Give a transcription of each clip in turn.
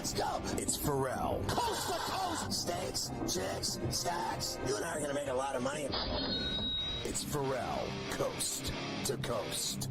Let's go. It's Ferrall. Coast to coast. Steaks, chicks, stacks. You and I are going to make a lot of money. It's Ferrall, coast to coast.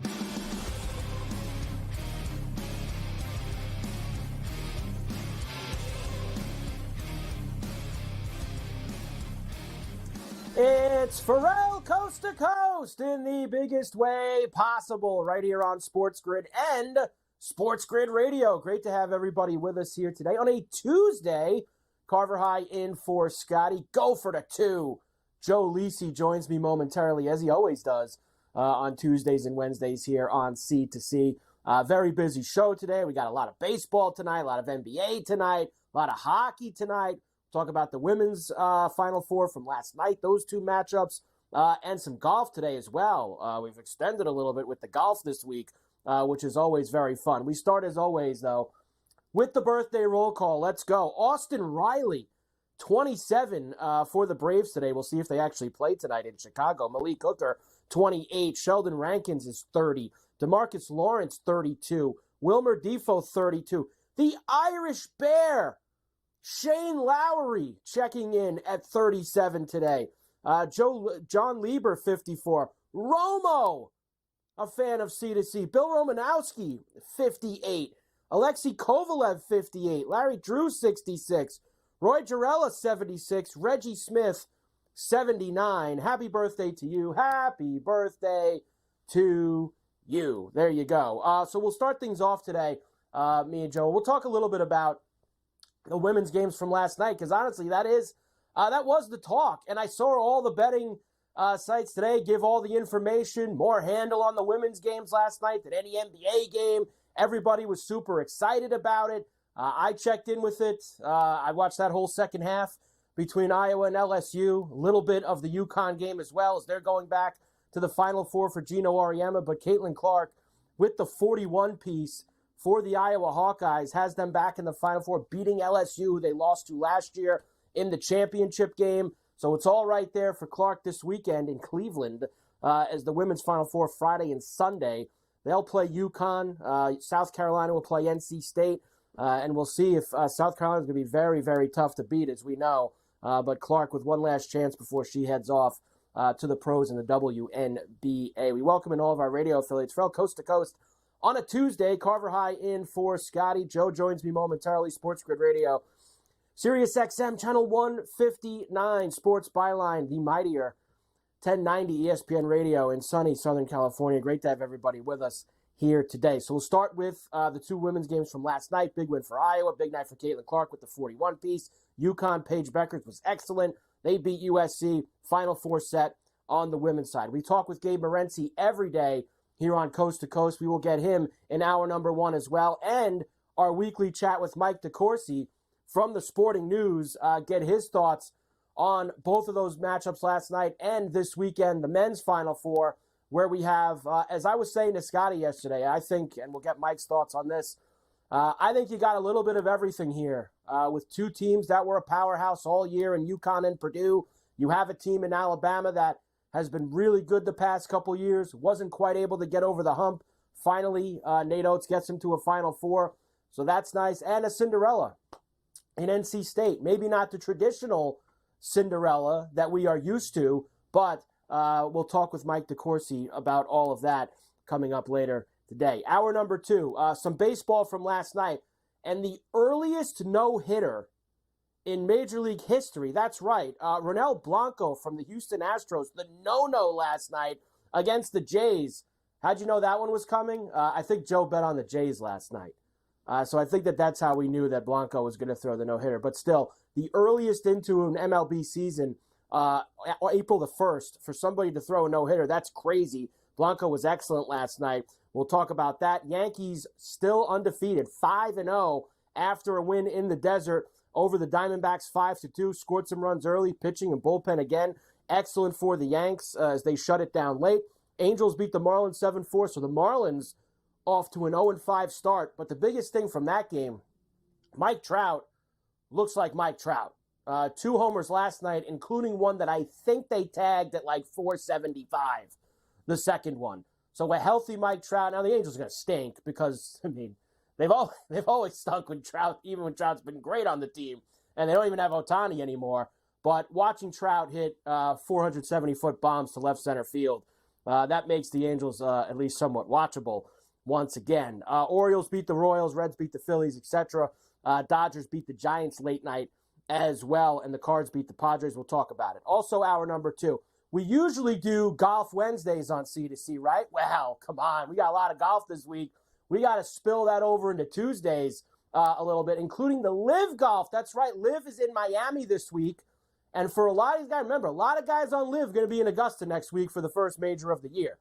It's Ferrall Coast to Coast in the biggest way possible right here on SportsGrid and SportsGrid Radio. Great to have everybody with us here today on a Tuesday. Carver High in for Scotty. Go for the two. Joe Lisi joins me momentarily, as he always does, on Tuesdays and Wednesdays here on C2C. Very busy show today. We got a lot of baseball tonight, a lot of NBA tonight, a lot of hockey tonight. Talk about the women's Final Four from last night, those two matchups, and some golf today as well. We've extended a little bit with the golf this week, which is always very fun. We start, as always, though, with the birthday roll call. Let's go. Austin Riley, 27 for the Braves today. We'll see if they actually play tonight in Chicago. Malik Hooker, 28. Sheldon Rankins is 30. DeMarcus Lawrence, 32. Wilmer Defoe, 32. The Irish Bear, Shane Lowry, checking in at 37 today. John Lieber, 54. Romo, a fan of C2C. Bill Romanowski, 58. Alexei Kovalev, 58. Larry Drew, 66. Roy Jarella, 76. Reggie Smith, 79. Happy birthday to you. Happy birthday to you. There you go. So we'll start things off today, me and Joe. We'll talk a little bit about the women's games from last night, because honestly, that was the talk. And I saw all the betting sites today give all the information, more handle on the women's games last night than any NBA game. Everybody was super excited about it. I checked in with it. I watched that whole second half between Iowa and LSU. A little bit of the UConn game as well, as they're going back to the Final Four for Gino Auriemma. But Caitlin Clark with the 41 piece for the Iowa Hawkeyes has them back in the Final Four, beating LSU, who they lost to last year in the championship game. So it's all right there for Clark this weekend in Cleveland as the women's Final Four Friday and Sunday. They'll play UConn. South Carolina will play NC State. And we'll see if South Carolina is going to be very, very tough to beat, as we know. But Clark with one last chance before she heads off to the pros in the WNBA. We welcome in all of our radio affiliates. Ferrall Coast to Coast on a Tuesday. Carver High in for Scotty. Joe joins me momentarily. SportsGrid Radio. Sirius XM, Channel 159. Sports Byline, the mightier 1090 ESPN Radio in sunny Southern California. Great to have everybody with us here today. So we'll start with the two women's games from last night. Big win for Iowa. Big night for Caitlin Clark with the 41 piece. UConn, Paige Beckers was excellent. They beat USC. Final Four set on the women's side. We talk with Gabe Morency every day here on Coast to Coast. We will get him in hour number one as well. And our weekly chat with Mike DeCourcy from the Sporting News. Get his thoughts on both of those matchups last night and this weekend, the men's Final Four, where we have, as I was saying to Scotty yesterday, I think, and we'll get Mike's thoughts on this, I think you got a little bit of everything here with two teams that were a powerhouse all year in UConn and Purdue. You have a team in Alabama that has been really good the past couple years, wasn't quite able to get over the hump. Finally, Nate Oates gets him to a Final Four, so that's nice. And a Cinderella in NC State. Maybe not the traditional Cinderella that we are used to, but we'll talk with Mike DeCourcy about all of that coming up later today. Hour number two, some baseball from last night, and the earliest no-hitter in Major League history. That's right. Ronel Blanco from the Houston Astros, the no-no last night against the Jays. How'd you know that one was coming? I think Joe bet on the Jays last night. So I think that's how we knew that Blanco was going to throw the no-hitter. But still, the earliest into an MLB season, April the 1st, for somebody to throw a no-hitter, that's crazy. Blanco was excellent last night. We'll talk about that. Yankees still undefeated, 5-0 after a win in the desert over the Diamondbacks 5-2. Scored some runs early, pitching and bullpen again. Excellent for the Yanks as they shut it down late. Angels beat the Marlins 7-4, so the Marlins off to an 0-5 start. But the biggest thing from that game, Mike Trout looks like Mike Trout. 2 homers last night, including one that I think they tagged at like 475, the second one. So a healthy Mike Trout. Now the Angels are going to stink because, they've always stunk when Trout, even when Trout's been great on the team, and they don't even have Ohtani anymore. But watching Trout hit 470-foot bombs to left center field, that makes the Angels at least somewhat watchable once again. Orioles beat the Royals, Reds beat the Phillies, etc. Dodgers beat the Giants late night as well, and the Cards beat the Padres. We'll talk about it. Also, hour number 2. We usually do Golf Wednesdays on C2C, right? Well, come on. We got a lot of golf this week. We got to spill that over into Tuesdays a little bit, including the Live Golf. That's right. Live is in Miami this week. And for a lot of these guys, remember, a lot of guys on Live going to be in Augusta next week for the first major of the year.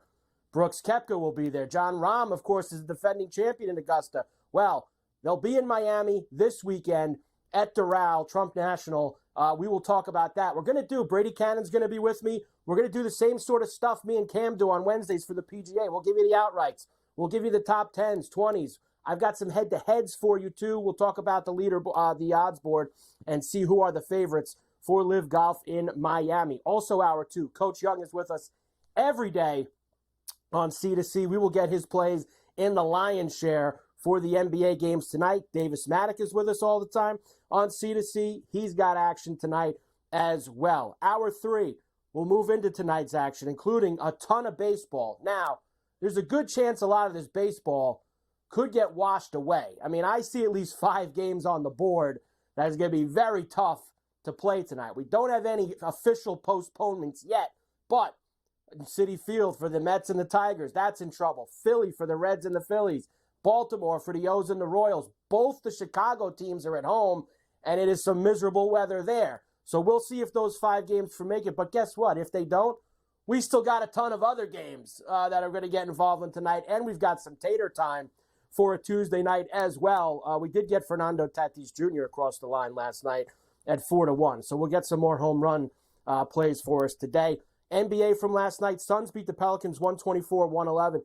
Brooks Koepka will be there. John Rahm, of course, is the defending champion in Augusta. Well, they'll be in Miami this weekend at Doral, Trump National. We will talk about that. We're going to do, Brady Cannon's going to be with me. We're going to do the same sort of stuff me and Cam do on Wednesdays for the PGA. We'll give you the outrights. We'll give you the top 10s, 20s. I've got some head-to-heads for you, too. We'll talk about the odds board and see who are the favorites for Live Golf in Miami. Also, hour 2, Coach Young is with us every day on C2C. We will get his plays in the lion's share for the NBA games tonight. Davis Maddock is with us all the time on C2C. He's got action tonight as well. Hour 3, we'll move into tonight's action, including a ton of baseball. Now, there's a good chance a lot of this baseball could get washed away. I mean, I see at least 5 games on the board that is going to be very tough to play tonight. We don't have any official postponements yet, but Citi Field for the Mets and the Tigers, that's in trouble. Philly for the Reds and the Phillies. Baltimore for the O's and the Royals. Both the Chicago teams are at home, and it is some miserable weather there. So we'll see if those 5 games make it. But guess what? If they don't, we still got a ton of other games that are going to get involved in tonight, and we've got some tater time for a Tuesday night as well. We did get Fernando Tatis Jr. across the line last night at 4-1. So we'll get some more home run plays for us today. NBA from last night, Suns beat the Pelicans 124-111.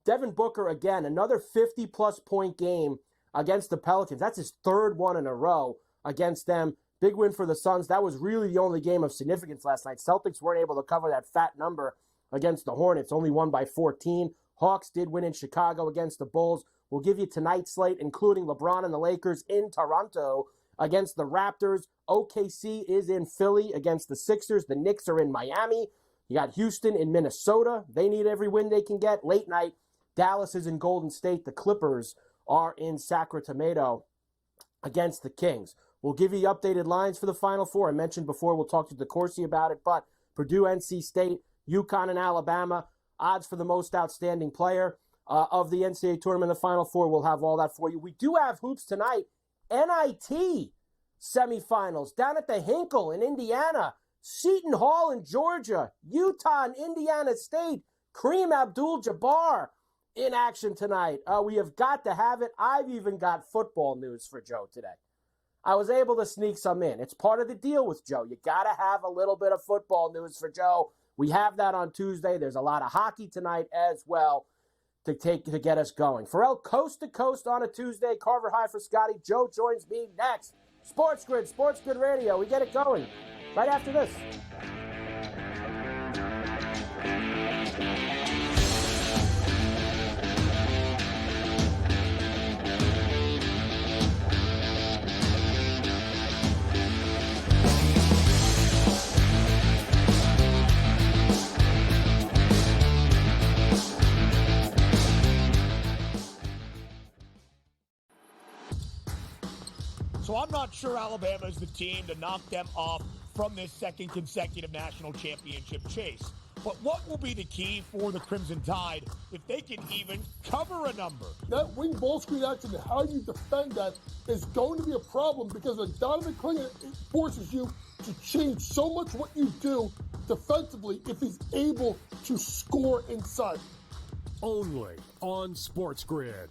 Devin Booker, again, another 50-plus point game against the Pelicans. That's his 3rd one in a row against them. Big win for the Suns. That was really the only game of significance last night. Celtics weren't able to cover that fat number against the Hornets, only won by 14. Hawks did win in Chicago against the Bulls. We'll give you tonight's slate, including LeBron and the Lakers in Toronto against the Raptors. OKC is in Philly against the Sixers. The Knicks are in Miami. You got Houston in Minnesota. They need every win they can get. Late night, Dallas is in Golden State. The Clippers are in Sacramento against the Kings. We'll give you updated lines for the Final Four. I mentioned before, we'll talk to DeCourcy about it, but Purdue, NC State, UConn, and Alabama, odds for the most outstanding player of the NCAA tournament, the Final Four. We'll have all that for you. We do have hoops tonight. NIT semifinals down at the Hinkle in Indiana, Seton Hall in Georgia, Utah and Indiana State, Kareem Abdul-Jabbar in action tonight. We have got to have it. I've even got football news for Joe today. I was able to sneak some in. It's part of the deal with Joe. You got to have a little bit of football news for Joe. We have that on Tuesday. There's a lot of hockey tonight as well to get us going. Ferrall, coast to coast on a Tuesday. Carver High for Scotty. Joe joins me next. SportsGrid Radio. We get it going right after this. So I'm not sure Alabama is the team to knock them off from this 2nd consecutive national championship chase. But what will be the key for the Crimson Tide if they can even cover a number? That wing ball screen action and how you defend that is going to be a problem because the Donovan Clingan forces you to change so much what you do defensively if he's able to score inside. Only on SportsGrid.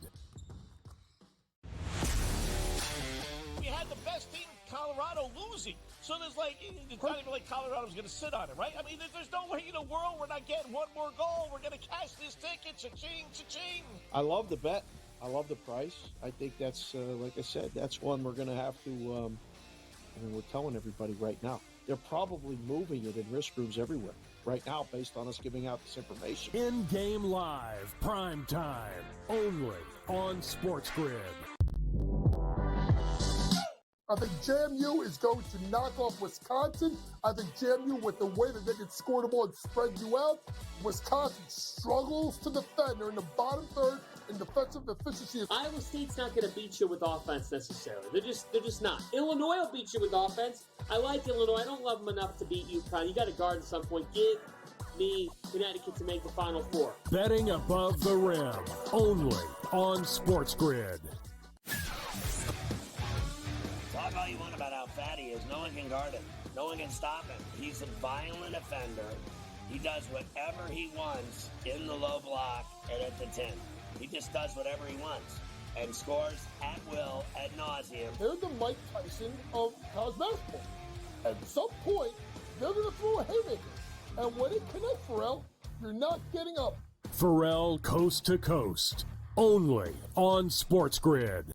We had the best team, Colorado, losing. So there's it's not even like Colorado's going to sit on it, right? I mean, there's no way in the world we're not getting one more goal. We're going to cash this ticket. Cha-ching, cha-ching. I love the bet. I love the price. I think that's, like I said, that's one we're going to have to, we're telling everybody right now. They're probably moving it in risk rooms everywhere right now based on us giving out this information. In-game live, prime time, only on SportsGrid. I think JMU is going to knock off Wisconsin. I think JMU, with the way that they can score the ball and spread you out, Wisconsin struggles to defend. They're in the bottom third in defensive efficiency. Iowa State's not going to beat you with offense necessarily. They're just not. Illinois will beat you with offense. I like Illinois. I don't love them enough to beat UConn. You got to guard at some point. Give me Connecticut to make the Final Four. Betting above the rim, only on SportsGrid. Talk all you want about how fat he is. No one can guard him. No one can stop him. He's a violent offender. He does whatever he wants in the low block and at the 10. He just does whatever he wants and scores at will, ad nauseum. They're the Mike Tyson of college basketball. At some point, they're going to throw a haymaker. And when it connects, Ferrall, you're not getting up. Ferrall Coast to Coast, only on SportsGrid.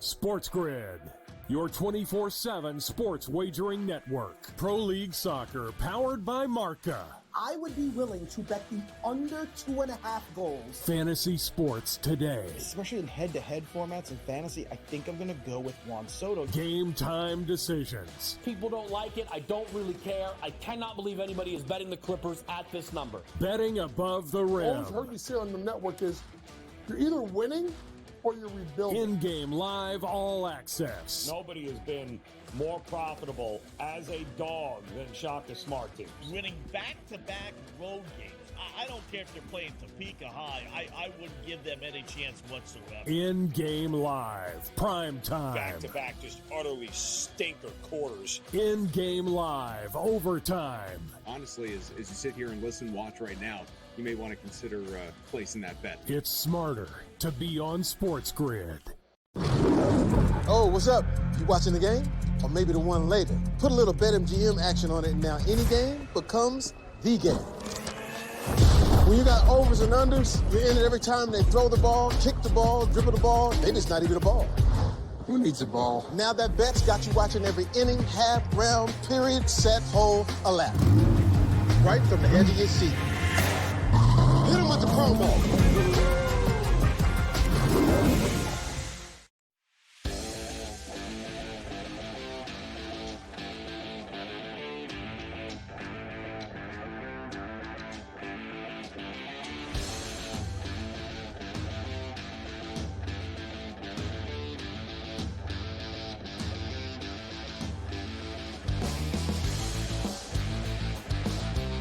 SportsGrid, your 24/7 sports wagering network. Pro League Soccer, powered by Marca. I would be willing to bet the under 2.5 goals. Fantasy sports today. Especially in head-to-head formats in fantasy, I think I'm going to go with Juan Soto. Game time decisions. People don't like it. I don't really care. I cannot believe anybody is betting the Clippers at this number. Betting above the rim. All I've heard you say on the network is you're either winning or you're rebuilding. In-game live, all access. Nobody has been more profitable as a dog than Shaka Smart teams. Winning back-to-back road games. I don't care if they're playing Topeka High. I wouldn't give them any chance whatsoever. In-game live, prime time. Back-to-back, just utterly stinker quarters. In-game live, overtime. Honestly, as you sit here and listen, watch right now, you may want to consider placing that bet. It's smarter to be on SportsGrid. Oh, what's up? You watching the game? Or maybe the one later? Put a little BetMGM action on it, and now any game becomes the game. When you got overs and unders, you're in it every time they throw the ball, kick the ball, dribble the ball. Maybe it's not even a ball. Who needs a ball? Now that bet's got you watching every inning, half, round, period, set, hole, a lap. Right from the edge of your seat. Hit him with the promo.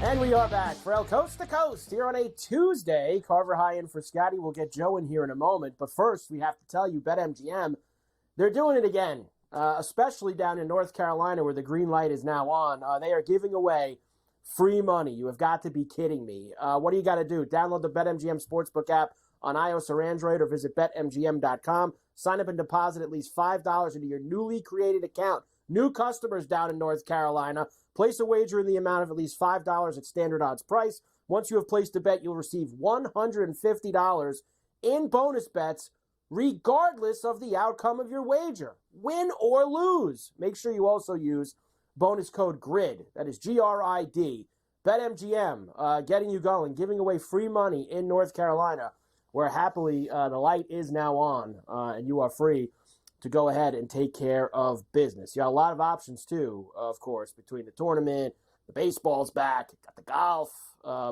And we are back. Ferrall Coast to Coast here on a Tuesday. Carver High in for Scotty. We'll get Joe in here in a moment. But first, we have to tell you, BetMGM, they're doing it again, especially down in North Carolina where the green light is now on. They are giving away free money. You have got to be kidding me. What do you got to do? Download the BetMGM Sportsbook app on iOS or Android or visit BetMGM.com. Sign up and deposit at least $5 into your newly created account. New customers down in North Carolina. Place a wager in the amount of at least $5 at standard odds price. Once you have placed a bet, you'll receive $150 in bonus bets regardless of the outcome of your wager. Win or lose. Make sure you also use bonus code GRID. That is GRID. BetMGM, getting you going, giving away free money in North Carolina, where happily the light is now on and you are free to go ahead and take care of business. You got a lot of options, too, of course, between the tournament, the baseball's back, got the golf,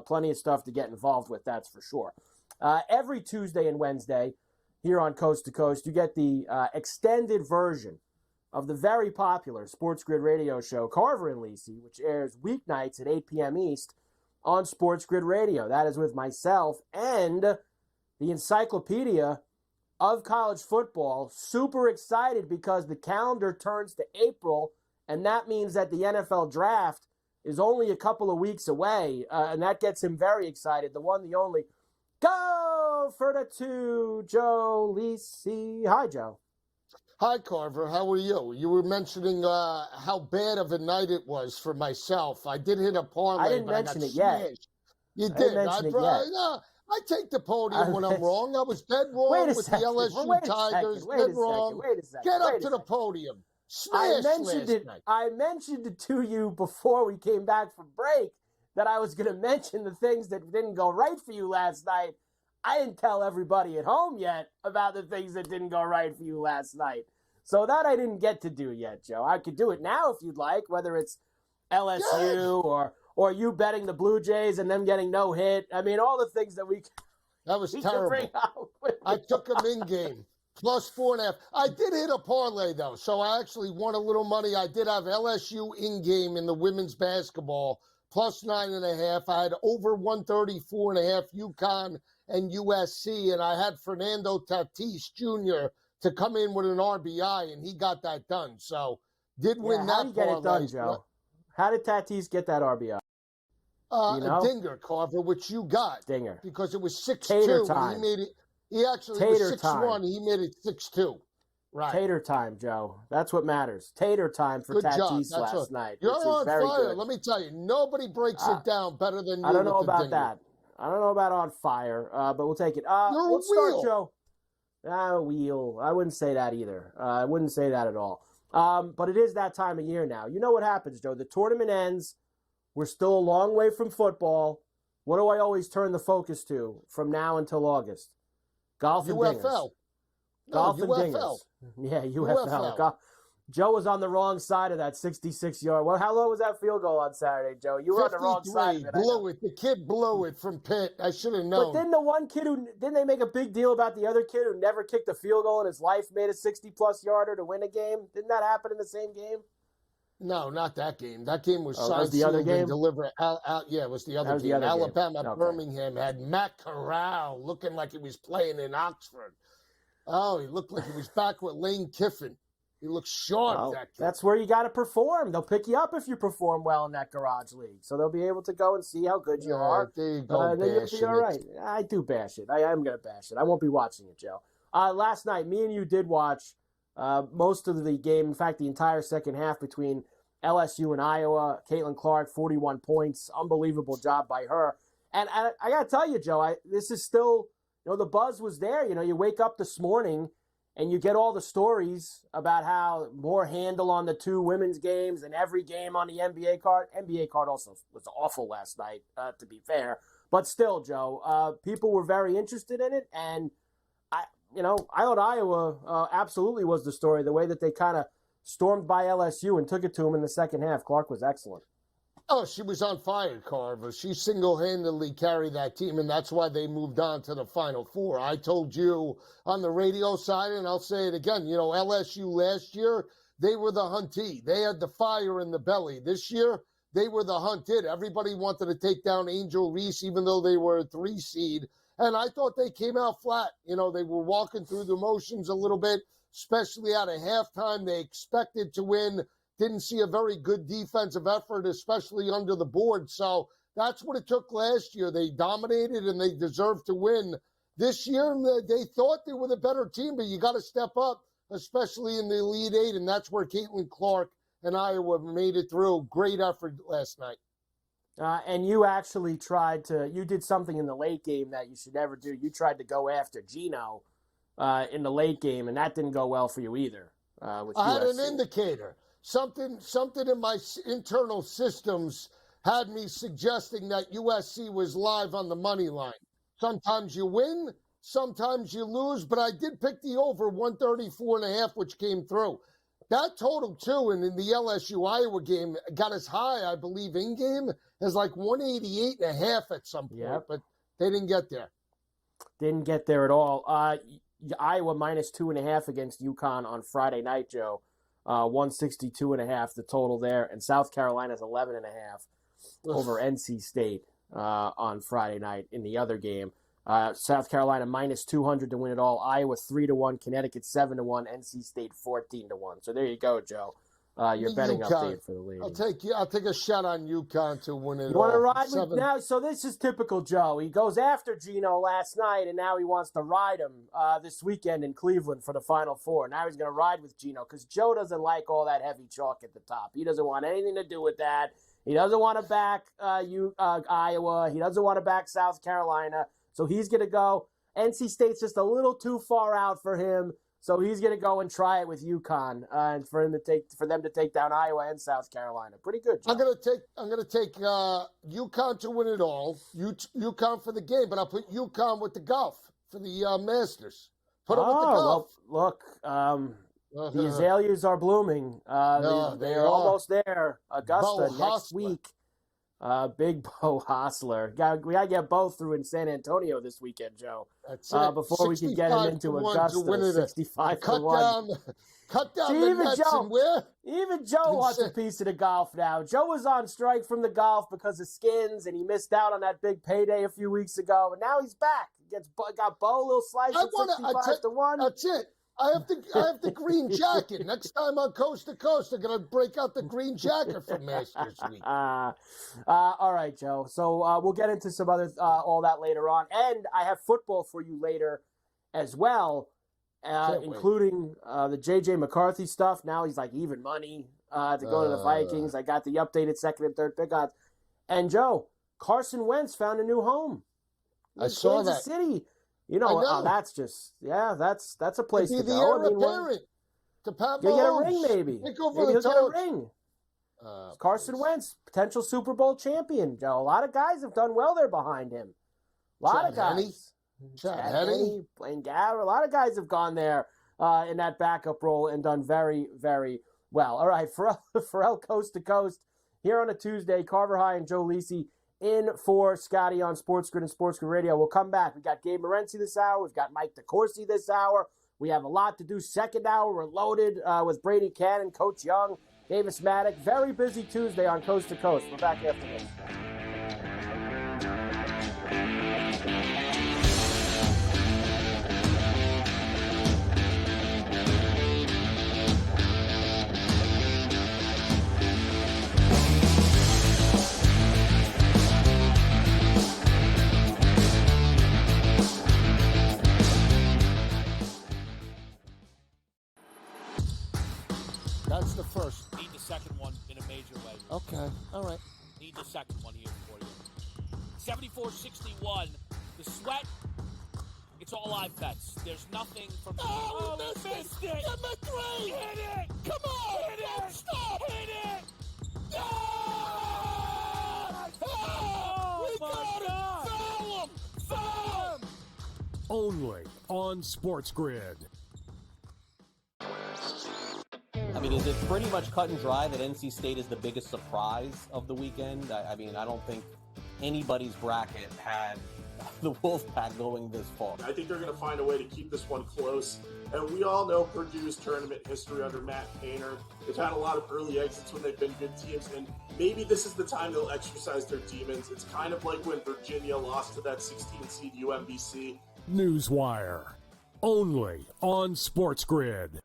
plenty of stuff to get involved with, that's for sure. Every Tuesday and Wednesday here on Coast to Coast, you get the extended version of the very popular SportsGrid radio show, Carver and Lisi, which airs weeknights at 8 p.m. East on SportsGrid Radio. That is with myself and the encyclopedia of college football. Super excited because the calendar turns to April, and that means that the NFL draft is only a couple of weeks away, and that gets him very excited. The one, the only. Go for the two, Joe Lisi. Hi, Joe. Hi, Carver. How are you? You were mentioning how bad of a night it was for myself. I did hit a parlay, I didn't but mention I got it yet. smashed. You did. I take the podium when I'm wrong. I was dead wrong with the LSU Tigers. Dead wrong. Get up to the podium. Smash last night. I mentioned it to you before we came back from break that I was going to mention the things that didn't go right for you last night. I didn't tell everybody at home yet about the things that didn't go right for you last night. So that I didn't get to do yet, Joe. I could do it now if you'd like, whether it's LSU or you betting the Blue Jays and them getting no hit. I mean, all the things that that was terrible. I took them in game. Plus 4.5. I did hit a parlay, though, so I actually won a little money. I did have LSU in-game in the women's basketball, plus 9.5. I had over 134.5 UConn and USC, and I had Fernando Tatis Jr. to come in with an RBI, and he got that done. So did win that parlay. How did you get it done, Joe? How did Tatis get that RBI? A dinger, Carver, which you got. Dinger. Because it was 6-2. Tater time. He made it. He actually was 6-1. He made it 6-2. Right. Tater time, Joe. That's what matters. Tater time for Tatis last night. You're on very fire. Good. Let me tell you, nobody breaks it down better than you. I don't know with the about dinger. that. I don't know about on fire, but we'll take it. You're let's a wheel. start, Joe. Wheel. I wouldn't say that either. I wouldn't say that at all. But it is that time of year now. You know what happens, Joe? The tournament ends. We're still a long way from football. What do I always turn the focus to from now until August? Golf and UFL. dingers. Golf and dingers. Yeah, UFL. Joe was on the wrong side of that 66-yard. Well, how low was that field goal on Saturday, Joe? You were on the wrong side of it. Blew it. The kid blew it from Pitt. I should have known. But didn't the one kid didn't they make a big deal about the other kid who never kicked a field goal in his life, made a 60-plus yarder to win a game? Didn't that happen in the same game? No, not that game. That game was signed, the other game. Delivered. Yeah, it was the other game. Alabama, okay. Birmingham had Matt Corral looking like he was playing in Oxford. Oh, he looked like he was back with Lane Kiffin. He looked sharp. That kid. That's where you got to perform. They'll pick you up if you perform well in that garage league. So they'll be able to go and see how good you are. There you go, then you'll be all right. I do bash it. I am going to bash it. I won't be watching it, Joe. Last night, me and you did watch most of the game. In fact, the entire second half between LSU and Iowa. Caitlin Clark, 41 points. Unbelievable job by her. And I got to tell you, Joe, this is still, the buzz was there. You wake up this morning and you get all the stories about how more handle on the two women's games and every game on the NBA card. NBA card also was awful last night, to be fair. But still, Joe, people were very interested in it. And, I thought Iowa absolutely was the story, the way that they kind of stormed by LSU and took it to them in the second half. Clark was excellent. Oh, she was on fire, Carver. She single-handedly carried that team, and that's why they moved on to the Final Four. I told you on the radio side, and I'll say it again, LSU last year, they were the huntee. They had the fire in the belly. This year, they were the hunted. Everybody wanted to take down Angel Reese, even though they were a 3 seed. And I thought they came out flat. They were walking through the motions a little bit, especially at a halftime. They expected to win. Didn't see a very good defensive effort, especially under the board. So that's what it took last year. They dominated and they deserved to win. This year, they thought they were the better team, but you got to step up, especially in the Elite Eight, and that's where Caitlin Clark and Iowa made it through. Great effort last night. And you actually you did something in the late game that you should never do. You tried to go after Gino in the late game, and that didn't go well for you either. With I had USC. an indicator. Something in my internal systems had me suggesting that USC was live on the money line. Sometimes you win, sometimes you lose, but I did pick the over 134.5, which came through. That total, too, and in the LSU-Iowa game, got as high, I believe, in-game as like 188.5 at some point, but they didn't get there. Didn't get there at all. Iowa minus 2.5 against UConn on Friday night, Joe. 162.5 the total there, and South Carolina's 11.5 over NC State on Friday night in the other game. South Carolina minus 200 to win it all. Iowa 3-1, Connecticut 7-1, NC State 14-1. So there you go, Joe. Your betting update for the league. I'll take a shot on UConn to win it all. You want to ride with now? So this is typical Joe. He goes after Gino last night, and now he wants to ride him this weekend in Cleveland for the Final Four. Now he's going to ride with Gino because Joe doesn't like all that heavy chalk at the top. He doesn't want anything to do with that. He doesn't want to back Iowa. He doesn't want to back South Carolina. So he's going to go. NC State's just a little too far out for him. So he's going to go and try it with UConn, and for them to take down Iowa and South Carolina. Pretty good, Joe. I'm gonna take UConn to win it all. UConn for the game, but I'll put UConn with the golf for the Masters. Put it with the golf. Well, look, the azaleas are blooming. They are almost there. Augusta next week. Big Bo Hostler. We got to get Bo through in San Antonio this weekend, Joe. That's it. Before we can get him into Augusta. 65 to 1. Cut down See, the even nets Joe, and where? Even Joe wants a piece of the golf now. Joe was on strike from the golf because of skins, and he missed out on that big payday a few weeks ago. And now he's back. Got Bo a little slice at 65 to 1. That's it. I have the green jacket. Next time on Coast to Coast, I'm going to break out the green jacket for Masters Week. All right, Joe. So we'll get into some other all that later on. And I have football for you later as well, including the J.J. McCarthy stuff. Now he's like even money to go to the Vikings. I got the updated second and third pick odds. And, Joe, Carson Wentz found a new home. I saw Kansas that. City. You know, that's just, that's a place to go. I mean, to Pat Mahomes. Get a ring, maybe. Maybe he'll get a ring. Carson Wentz, potential Super Bowl champion, Joe. A lot of guys have done well there behind him. A lot of guys. Chad Henne, Blaine Gabbert. A lot of guys have gone there in that backup role and done very, very well. All right, Ferrall Coast to Coast here on a Tuesday. Carver High and Joe Lisi in for Scotty on SportsGrid and SportsGrid Radio. We'll come back. We've got Gabe Morency this hour. We've got Mike DeCourcy this hour. We have a lot to do. Second hour, we're loaded with Brady Cannon, Coach Young, Davis Maddock. Very busy Tuesday on Coast to Coast. We're back after this. That's the first. Need the second one in a major way. Okay, all right. Need the second one here for you. 74-61. The sweat, it's all live bets. There's nothing from... Oh, we missed it! Give me three! Hit it! Come on! Hit it! Stop! Hit it! Ah! Ah! We got it! Foul him! Foul him! Only on SportsGrid. I mean, is it pretty much cut and dry that NC State is the biggest surprise of the weekend? I mean, I don't think anybody's bracket had the Wolfpack going this far. I think they're going to find a way to keep this one close. And we all know Purdue's tournament history under Matt Painter. They've had a lot of early exits when they've been good teams, and maybe this is the time they'll exercise their demons. It's kind of like when Virginia lost to that 16-seed UMBC. Newswire. Only on SportsGrid.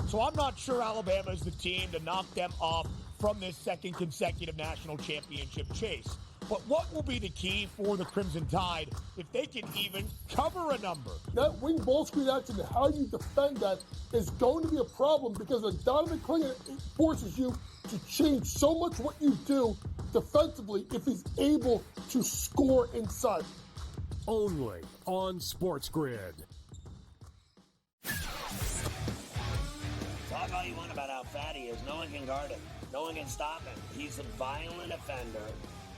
So I'm not sure Alabama is the team to knock them off from this second consecutive national championship chase. But what will be the key for the Crimson Tide if they can even cover a number? That wing ball screen action, how you defend that is going to be a problem because Donovan Clingan forces you to change so much what you do defensively if he's able to score inside. Only on SportsGrid. Talk all you want about how fat he is. No one can guard him. No one can stop him. He's a violent offender.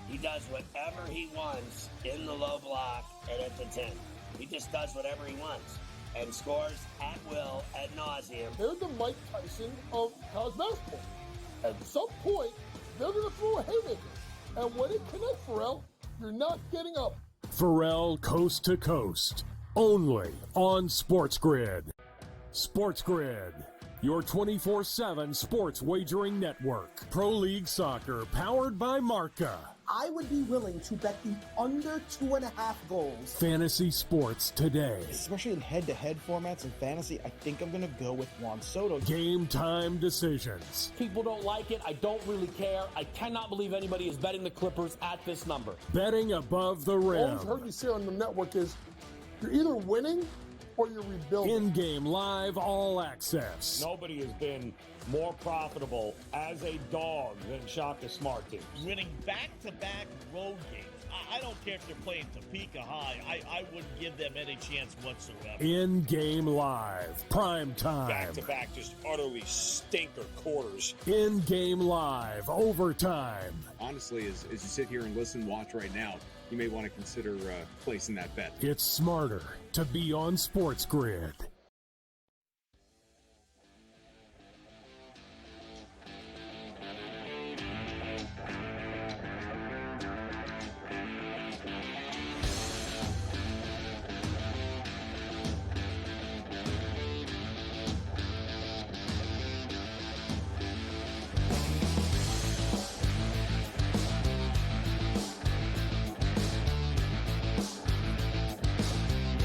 He does whatever he wants in the low block and at the 10. He just does whatever he wants and scores at will, ad nauseum. They're the Mike Tyson of college basketball. At some point, they're going to throw a haymaker. And when it connects, Ferrall, you're not getting up. Ferrall Coast to Coast. Only on SportsGrid. SportsGrid. Your 24/7 sports wagering network. Pro League Soccer, powered by Marca. I would be willing to bet the under 2.5 goals. Fantasy sports today. Especially in head-to-head formats and fantasy, I think I'm going to go with Juan Soto. Game time decisions. People don't like it. I don't really care. I cannot believe anybody is betting the Clippers at this number. Betting above the rim. All I've heard you say on the network is you're either winning or you're rebuilding. In-game live all access. Nobody has been more profitable as a dog than Shaka Smart team. Winning back-to-back road games. I don't care if they're playing Topeka High. I wouldn't give them any chance whatsoever. In-game live, prime time. Back-to-back, just utterly stinker quarters. In-game live, overtime. Honestly, as you sit here and listen, watch right now, you may want to consider placing that bet. It's smarter to be on SportsGrid.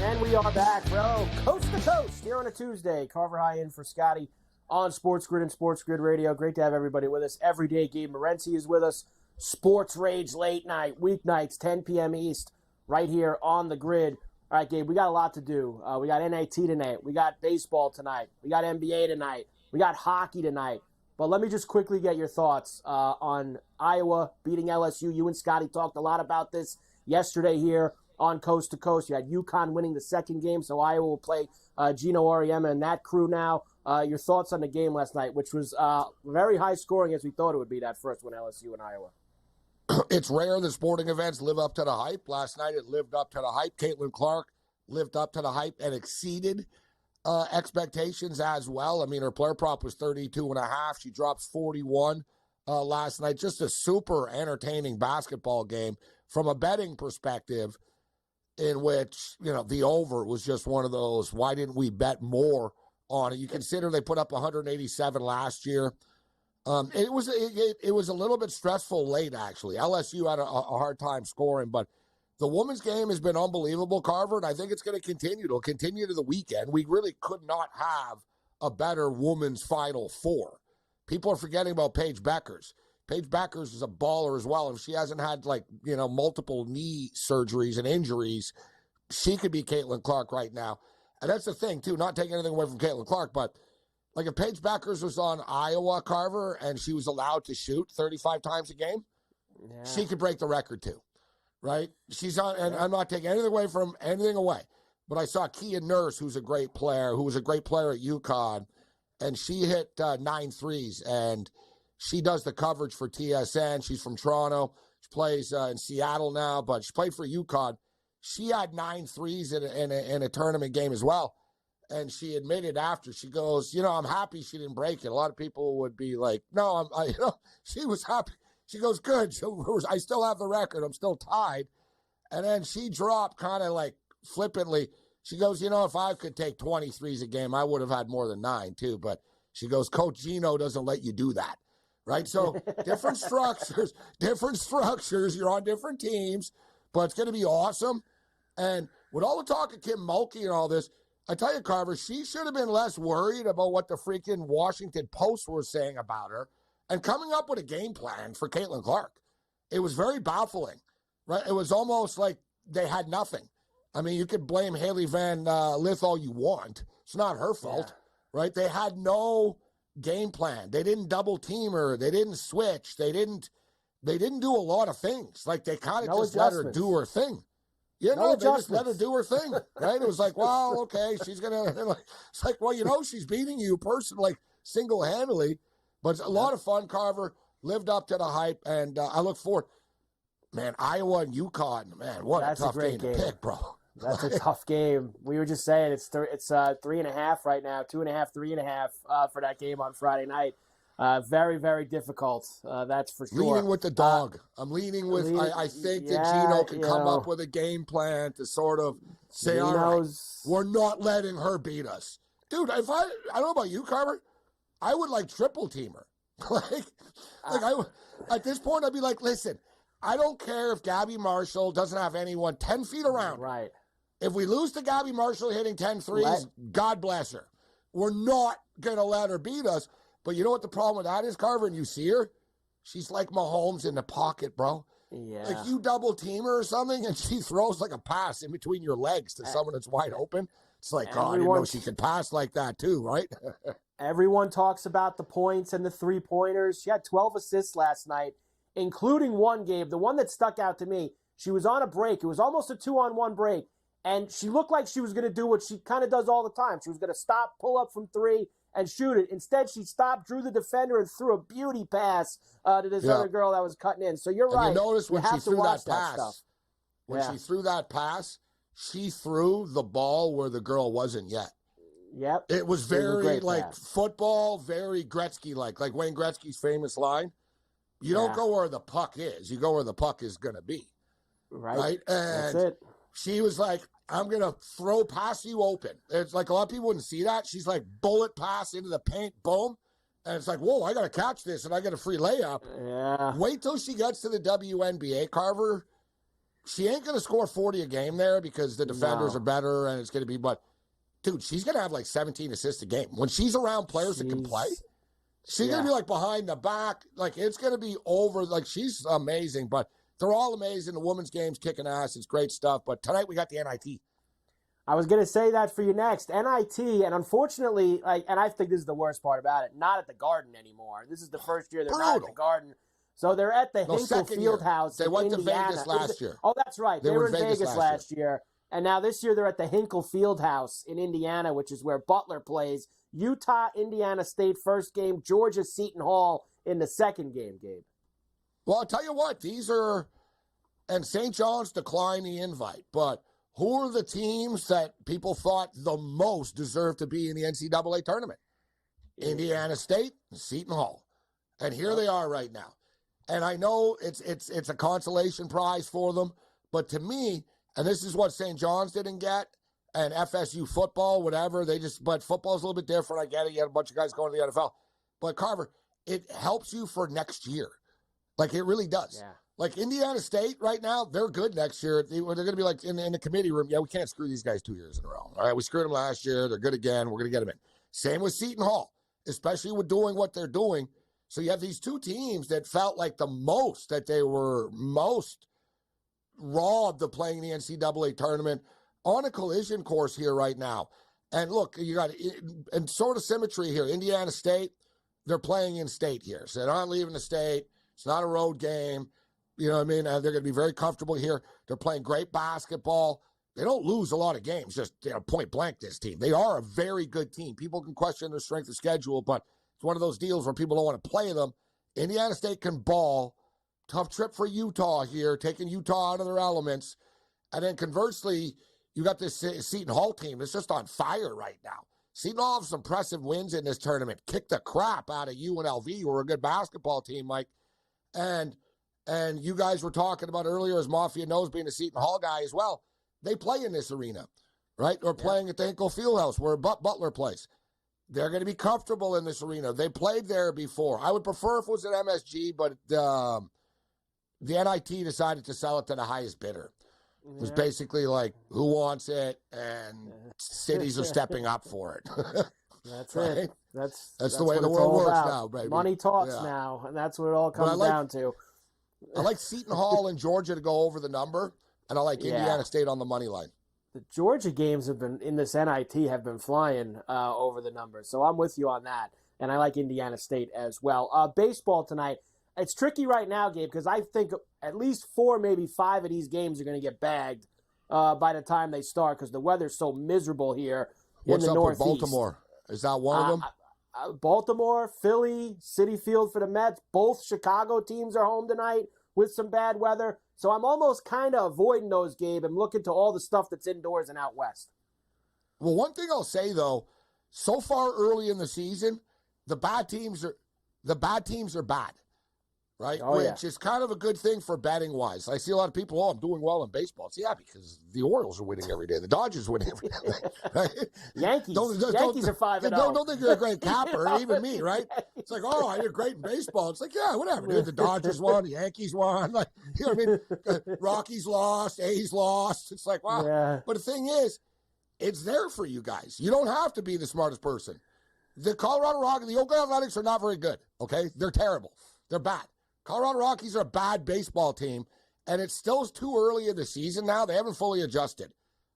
And we are back, bro. Coast to coast here on a Tuesday. Carver High in for Scotty on SportsGrid and SportsGrid Radio. Great to have everybody with us. Every day, Gabe Morency is with us. Sports Rage late night, weeknights, 10 p.m. East, right here on the grid. All right, Gabe, we got a lot to do. We got NIT tonight. We got baseball tonight. We got NBA tonight. We got hockey tonight. But let me just quickly get your thoughts on Iowa beating LSU. You and Scotty talked a lot about this yesterday here on Coast to Coast. You had UConn winning the second game, so Iowa will play Gino Auriemma and that crew now. Your thoughts on the game last night, which was very high scoring as we thought it would be, that first one, LSU and Iowa. It's rare that sporting events live up to the hype. Last night it lived up to the hype. Caitlin Clark lived up to the hype and exceeded expectations as well. I mean, her player prop was 32.5. She drops 41 last night. Just a super entertaining basketball game from a betting perspective, in which, you know, the over was just one of those, why didn't we bet more on it? You consider they put up 187 last year. It was a little bit stressful late, actually. LSU had a hard time scoring, but the women's game has been unbelievable, Carver, and I think it's going to continue. It'll continue to the weekend. We really could not have a better women's Final Four. People are forgetting about Paige Beckers. Paige Beckers is a baller as well. If she hasn't had, multiple knee surgeries and injuries, she could be Caitlin Clark right now. And that's the thing, too, not taking anything away from Caitlin Clark, but if Paige Beckers was on Iowa, Carver, and she was allowed to shoot 35 times a game, she could break the record, too, right? She's on, and I'm not taking anything away. But I saw Kia Nurse, who was a great player at UConn, and she hit 9 threes, and she does the coverage for TSN. She's from Toronto. She plays in Seattle now, but she played for UConn. She had 9 threes in a tournament game as well. And she admitted after, she goes, I'm happy she didn't break it. A lot of people would be like, no, she was happy. She goes, good. I still have the record. I'm still tied. And then she dropped kind of flippantly. She goes, if I could take 20 threes a game, I would have had more than 9 too. But she goes, Coach Gino doesn't let you do that. Right? So different structures. You're on different teams, but it's going to be awesome. And with all the talk of Kim Mulkey and all this, I tell you, Carver, she should have been less worried about what the freaking Washington Post were saying about her and coming up with a game plan for Caitlin Clark. It was very baffling, right? It was almost like they had nothing. I mean, you could blame Haley Van Lith all you want. It's not her fault, right? They had no game plan. They didn't double team her. They didn't switch. They didn't do a lot of things. They kind of just let her do her thing. They just let her do her thing, right? It was like, well, okay, she's going to, it's like, well, she's beating you personally, single-handedly. But it's a lot of fun, Carver. Lived up to the hype, and I look forward. Man, Iowa and UConn, man, what a tough game to pick, bro. That's a tough game. We were just saying it's 3.5 right now, 2.5, 3.5 for that game on Friday night. Very, very difficult. That's for sure. Leaning with the dog. I'm leaning with. I think that Gino can come up with a game plan to sort of say, all right, we're not letting her beat us, dude. If I don't know about you, Carver, I would triple team her. I would, at this point, I'd be like, listen, I don't care if Gabby Marshall doesn't have anyone 10 feet around. Right. If we lose to Gabby Marshall hitting 10 threes, God bless her. We're not going to let her beat us. But you know what the problem with that is, Carver, and you see her? She's like Mahomes in the pocket, bro. Yeah. You double team her or something, and she throws a pass in between your legs to someone that's wide open. It's like, I didn't know she could pass like that too, right? Everyone talks about the points and the three-pointers. She had 12 assists last night, including one game. The one that stuck out to me, She was on a break. It was almost a 2-on-1 break. And she looked like she was going to do what she kind of does all the time. She was going to stop, pull up from three, and shoot it. Instead, she stopped, drew the defender, and threw a beauty pass to this other girl that was cutting in. So you're right. You notice when she threw that pass, stuff. She threw that pass, she threw the ball where the girl wasn't yet. Yep. It was very pass. Football, very Gretzky-like Wayne Gretzky's famous line. You don't go where the puck is. You go where the puck is going to be. Right? And that's it. She was like, I'm going to throw past you open. It's like a lot of people wouldn't see that. She's like, bullet pass into the paint, boom. And it's like, whoa, I got to catch this, and I get a free layup. Yeah. Wait till she gets to the WNBA, Carver. She ain't going to score 40 a game there because the defenders are better, and it's going to be, but, dude, she's going to have like 17 assists a game. When she's around players that can play, she's going to be like behind the back. Like, it's going to be over. Like, she's amazing, but they're all amazing. The women's game's kicking ass. It's great stuff. But tonight we got the NIT. I was going to say that for you next. NIT, and unfortunately, and I think this is the worst part about it, not at the Garden anymore. This is the first year they're not at the Garden. So they're at the Hinkle Fieldhouse in Indiana. They went to Vegas last year. Oh, that's right. They were in Vegas last year. And now this year they're at the Hinkle Fieldhouse in Indiana, which is where Butler plays. Utah, Indiana State first game. Georgia, Seton Hall in the second game, Gabe. Well, I'll tell you what, and St. John's declined the invite, but who are the teams that people thought the most deserved to be in the NCAA tournament? Indiana State and Seton Hall. And here they are right now. And I know it's a consolation prize for them, but to me, and this is what St. John's didn't get, and FSU football, whatever, but football's a little bit different. I get it. You had a bunch of guys going to the NFL. But Carver, it helps you for next year. Like, it really does. Yeah. Like, Indiana State right now, they're good next year. They're going to be like in the committee room. Yeah, we can't screw these guys 2 years in a row. All right, we screwed them last year. They're good again. We're going to get them in. Same with Seton Hall, especially with doing what they're doing. So you have these two teams that felt like that they were most robbed of playing the NCAA tournament on a collision course here right now. And look, you got and sort of symmetry here. Indiana State, they're playing in state here. So they're not leaving the state. It's not a road game. You know what I mean? They're going to be very comfortable here. They're playing great basketball. They don't lose a lot of games, just point blank, this team. They are a very good team. People can question their strength of schedule, but it's one of those deals where people don't want to play them. Indiana State can ball. Tough trip for Utah here, taking Utah out of their elements. And then conversely, you got this Seton Hall team that's just on fire right now. Seton Hall has some impressive wins in this tournament. Kicked the crap out of UNLV, who are a good basketball team, Mike. And you guys were talking about earlier, as Mafia knows, being a Seton Hall guy as well. They play in this arena, right? They're playing at the Hinkle Fieldhouse where Butler plays. They're going to be comfortable in this arena. They played there before. I would prefer if it was at MSG, but the NIT decided to sell it to the highest bidder. It was basically like, who wants it? And cities are stepping up for it. That's right? it. That's the way the world works now, baby. Money talks now, and that's what it all comes down to. I like Seton Hall and Georgia to go over the number, and I like Indiana State on the money line. The Georgia games have been in this NIT have been flying over the numbers, so I'm with you on that, and I like Indiana State as well. Baseball tonight, it's tricky right now, Gabe, because I think at least 4, maybe 5 of these games are going to get bagged by the time they start because the weather's so miserable here in the Northeast. What's up with Baltimore? Is that one of them? Baltimore, Philly, Citi Field for the Mets. Both Chicago teams are home tonight with some bad weather. So I'm almost kind of avoiding those, Gabe, and looking to all the stuff that's indoors and out west. Well, one thing I'll say, though, so far early in the season, the bad teams are bad, right? Which is kind of a good thing for betting-wise. I see a lot of people, I'm doing well in baseball. It's because the Orioles are winning every day. The Dodgers are winning every day. Right? Yankees are 5-0. Don't think you're a great capper, even me, right? It's like, I did great in baseball. It's like, yeah, whatever, dude. The Dodgers won, the Yankees won. Like, you know what I mean? Rockies lost, A's lost. It's like, wow. Yeah. But the thing is, it's there for you guys. You don't have to be the smartest person. The Colorado Rockies, the Oakland Athletics are not very good, okay? They're terrible. They're bad. Colorado Rockies are a bad baseball team, and it's still too early in the season now. They haven't fully adjusted.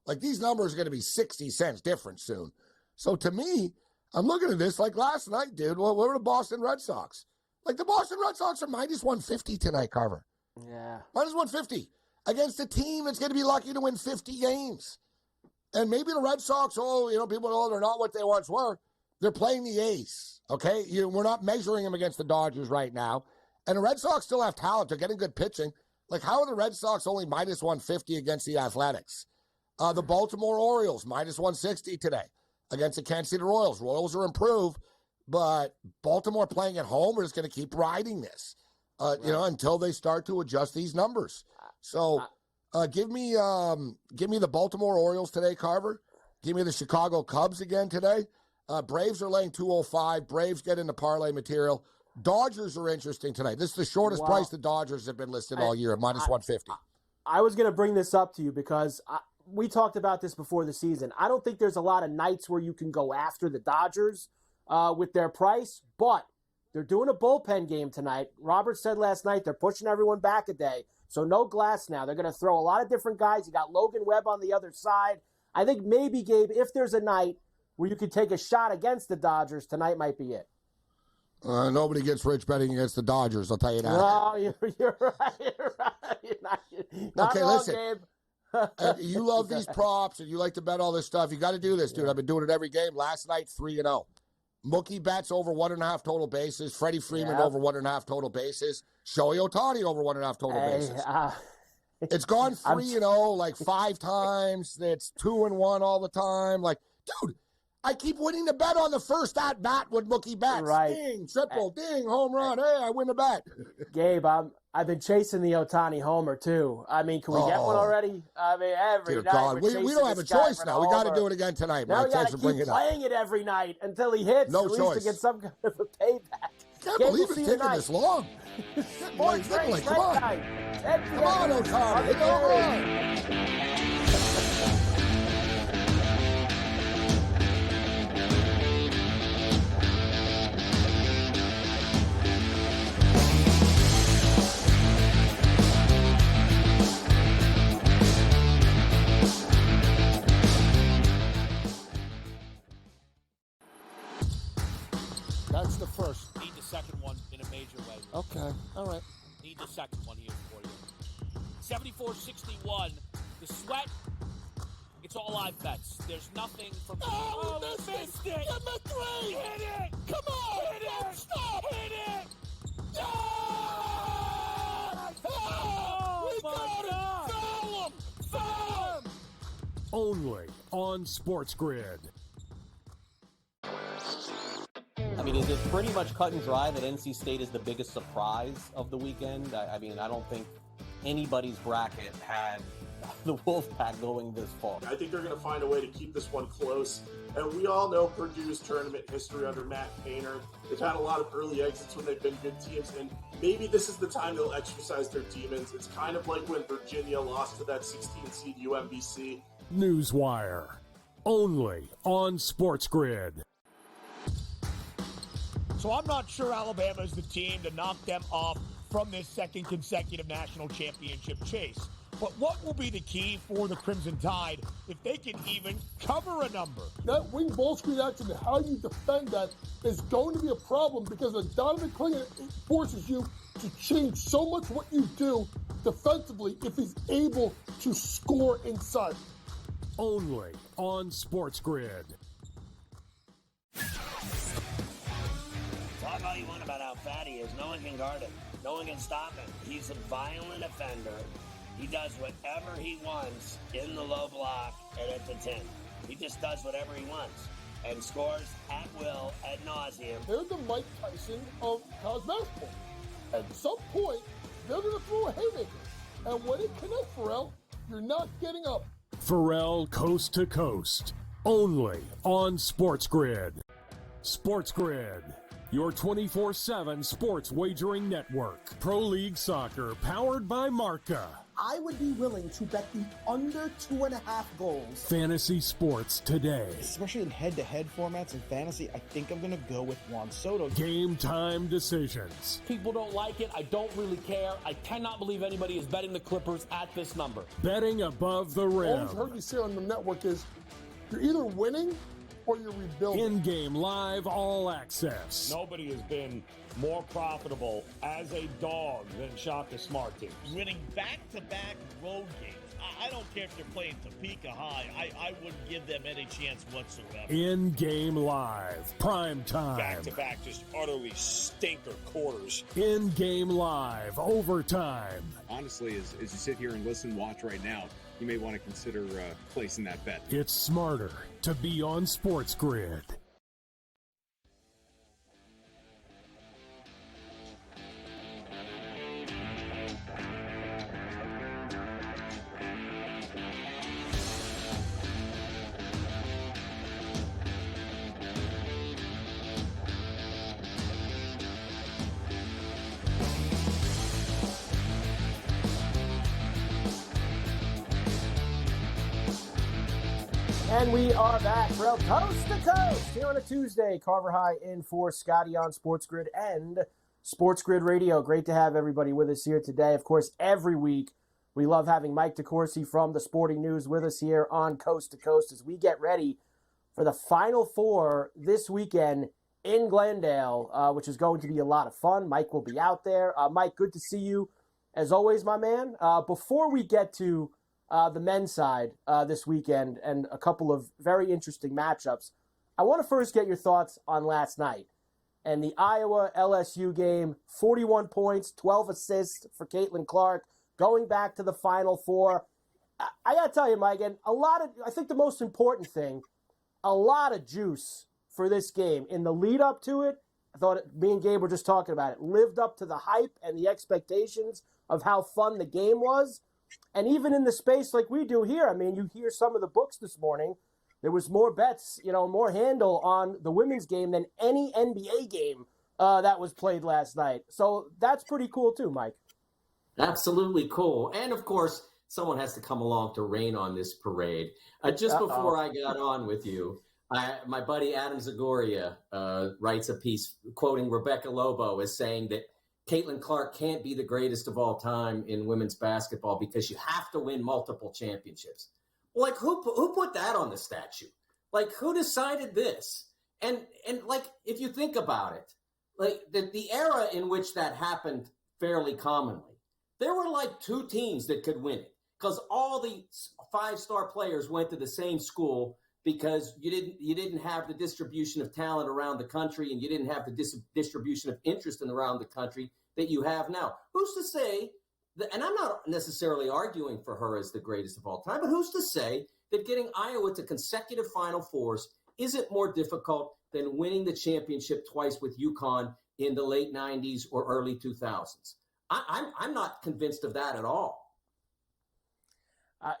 Like, these numbers are going to be 60 cents different soon. So, to me, I'm looking at this like last night, dude. What were the Boston Red Sox? Like, the Boston Red Sox are minus 150 tonight, Carver. Yeah. Minus 150. against a team that's going to be lucky to win 50 games. And maybe the Red Sox, people know they're not what they once were. They're playing the A's, okay? We're not measuring them against the Dodgers right now. And the Red Sox still have talent. They're getting good pitching. Like, how are the Red Sox only minus 150 against the Athletics? The Baltimore Orioles, minus 160 today against the Kansas City Royals. Royals are improved, but Baltimore playing at home are just going to keep riding this, until they start to adjust these numbers. So give me the Baltimore Orioles today, Carver. Give me the Chicago Cubs again today. Braves are laying 205. Braves get into parlay material. Dodgers are interesting tonight. This is the shortest price the Dodgers have been listed all year, minus 150. I was going to bring this up to you because we talked about this before the season. I don't think there's a lot of nights where you can go after the Dodgers with their price, but they're doing a bullpen game tonight. Robert said last night they're pushing everyone back a day, so no Glass now. They're going to throw a lot of different guys. You got Logan Webb on the other side. I think maybe, Gabe, if there's a night where you could take a shot against the Dodgers, tonight might be it. Nobody gets rich betting against the Dodgers, I'll tell you that. No, you're right. You're not okay, wrong, listen. Gabe. You love these props and you like to bet all this stuff. You got to do this, dude. I've been doing it every game. Last night, 3-0. Mookie Betts over 1.5 total bases. Freddie Freeman over 1.5 total bases. Shohei Ohtani over 1.5 total bases. It's gone 3-0 like 5 times. It's 2-1 all the time. Like, dude, I keep winning the bet on the first at bat with Mookie Betts. Right. Ding, triple, ding, home run. Hey, I win the bet. Gabe, I've been chasing the Ohtani homer too. I mean, can we get one already? I mean, every Dear night God, we don't have a choice now. We got to do it again tonight, now man. we got to keep it playing it every night until he hits. No at least choice. to get some kind of a payback. Can't Gabe, believe we'll it's taking this long. Sports Race come on. night. Come on, Ohtani. Hit the home run. That's the first. Need the second one in a major way. Okay, all right. Need the second one here for you. 74-61. The sweat, it's all live bets. There's nothing from... Oh, we missed it! Get my 3! Hit it! Come on! Hit it! Stop! Hit it! Yeah! Oh, we got God. it! Foul him! Foul him! Only on SportsGrid. I mean, is it pretty much cut and dry that NC State is the biggest surprise of the weekend? I mean, I don't think anybody's bracket had the Wolfpack going this far. I think they're going to find a way to keep this one close. And we all know Purdue's tournament history under Matt Painter. They've had a lot of early exits when they've been good teams, and maybe this is the time they'll exercise their demons. It's kind of like when Virginia lost to that 16-seed UMBC. Newswire. Only on SportsGrid. So I'm not sure Alabama is the team to knock them off from this second consecutive national championship chase. But what will be the key for the Crimson Tide if they can even cover a number? That wing ball screen action and how you defend that is going to be a problem because the Donovan Clingan forces you to change so much what you do defensively if he's able to score inside. Only on SportsGrid. Talk all you want about how fat he is. No one can guard him. No one can stop him. He's a violent offender. He does whatever he wants in the low block and at the 10. He just does whatever he wants and scores at will, ad nauseum. They're the Mike Tyson of college basketball. At some point, they're going to throw a haymaker. And when it connects, Ferrall, you're not getting up. Ferrall Coast to Coast. Only on SportsGrid. SportsGrid. Your 24/7 sports wagering network. Pro League Soccer powered by Marca. I would be willing to bet the under 2.5 goals. Fantasy sports today. Especially in head-to-head formats in fantasy, I think I'm going to go with Juan Soto. Game time decisions. People don't like it. I don't really care. I cannot believe anybody is betting the Clippers at this number. Betting above the All rim. I've heard you say on the network is you're either winning or you're rebuilding. In-game live all access. Nobody has been more profitable as a dog than Shaka Smart teams. Winning back-to-back road games. I don't care if they're playing Topeka High. I wouldn't give them any chance whatsoever. In-game live, prime time. Back-to-back, just utterly stinker quarters. In-game live, overtime. Honestly, as you sit here and listen, watch right now, you may want to consider placing that bet. It's smarter to be on SportsGrid. And we are back from coast to coast here on a Tuesday. Carver High in for Scotty on SportsGrid and SportsGrid Radio. Great to have everybody with us here today. Of course, every week we love having Mike DeCourcy from the Sporting News with us here on Coast to Coast as we get ready for the Final Four this weekend in Glendale, which is going to be a lot of fun. Mike will be out there. Mike, good to see you as always, my man. Before we get to the men's side this weekend and a couple of very interesting matchups, I want to first get your thoughts on last night and the Iowa LSU game. 41 points, 12 assists for Caitlin Clark, going back to the Final Four. I got to tell you, Mike, and I think the most important thing, a lot of juice for this game. In the lead up to it, I thought me and Gabe were just talking about it, lived up to the hype and the expectations of how fun the game was. And even in the space like we do here, I mean, you hear some of the books this morning, there was more bets, more handle on the women's game than any NBA game that was played last night. So that's pretty cool too, Mike. Absolutely cool. And of course, someone has to come along to rain on this parade. Just before I got on with you, my buddy Adam Zagoria writes a piece quoting Rebecca Lobo as saying that Caitlin Clark can't be the greatest of all time in women's basketball because you have to win multiple championships. Well, like who put that on the statue? Like who decided this? And like if you think about it, like the era in which that happened fairly commonly, there were like two teams that could win it because all the 5-star players went to the same school because you didn't have the distribution of talent around the country and you didn't have the distribution of interest around the country that you have now. Who's to say that, and I'm not necessarily arguing for her as the greatest of all time, but who's to say that getting Iowa to consecutive Final Fours isn't more difficult than winning the championship twice with UConn in the late 90s or early 2000s? I'm not convinced of that at all.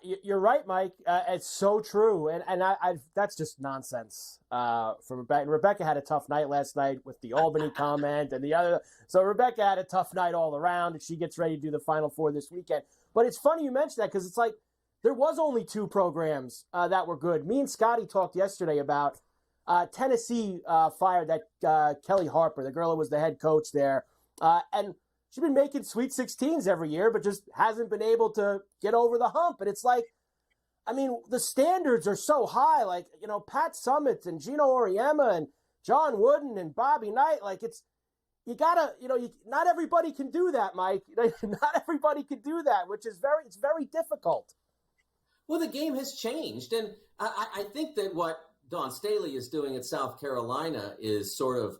You're right, Mike. It's so true, and I that's just nonsense from Rebecca. And Rebecca had a tough night last night with the Albany comment and the other. So Rebecca had a tough night all around, and she gets ready to do the Final Four this weekend. But it's funny you mentioned that because it's like there was only two programs that were good. Me and Scotty talked yesterday about Tennessee fired that Kelly Harper, the girl who was the head coach there, and she's been making Sweet 16s every year, but just hasn't been able to get over the hump. And it's like, I mean, the standards are so high. Like, Pat Summitt and Gino Auriemma and John Wooden and Bobby Knight. Like, you gotta, not everybody can do that, Mike. Not everybody can do that, which is it's very difficult. Well, the game has changed. And I think that what Dawn Staley is doing at South Carolina is sort of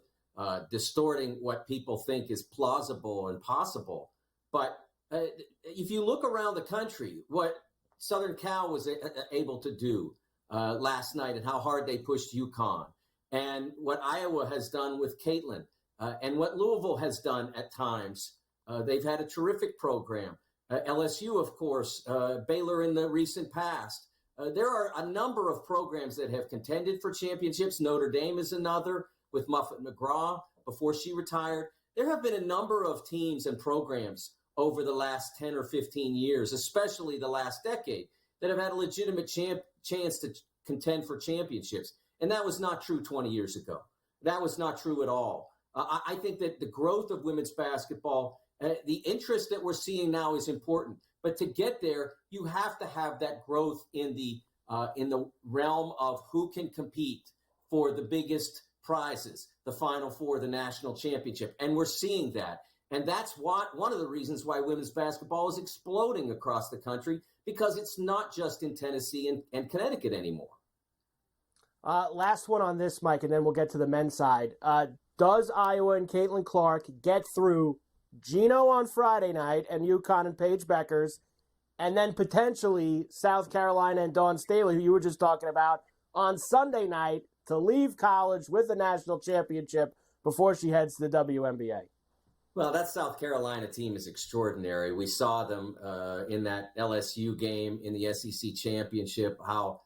distorting what people think is plausible and possible. But if you look around the country, what Southern Cal was able to do last night and how hard they pushed UConn, and what Iowa has done with Caitlin, and what Louisville has done at times, they've had a terrific program. LSU, of course, Baylor in the recent past. There are a number of programs that have contended for championships. Notre Dame is another, with Muffet McGraw before she retired. There have been a number of teams and programs over the last 10 or 15 years, especially the last decade, that have had a legitimate chance to contend for championships. And that was not true 20 years ago. That was not true at all. I think that the growth of women's basketball, the interest that we're seeing now is important. But to get there, you have to have that growth in the realm of who can compete for the biggest prizes, the Final Four, the national championship. And we're seeing that. And that's one of the reasons why women's basketball is exploding across the country, because it's not just in Tennessee and Connecticut anymore. Last one on this, Mike, and then we'll get to the men's side. Does Iowa and Caitlin Clark get through Gino on Friday night and UConn and Paige Beckers, and then potentially South Carolina and Dawn Staley, who you were just talking about, on Sunday night to leave college with the national championship before she heads to the WNBA? Well, that South Carolina team is extraordinary. We saw them in that LSU game in the SEC championship, how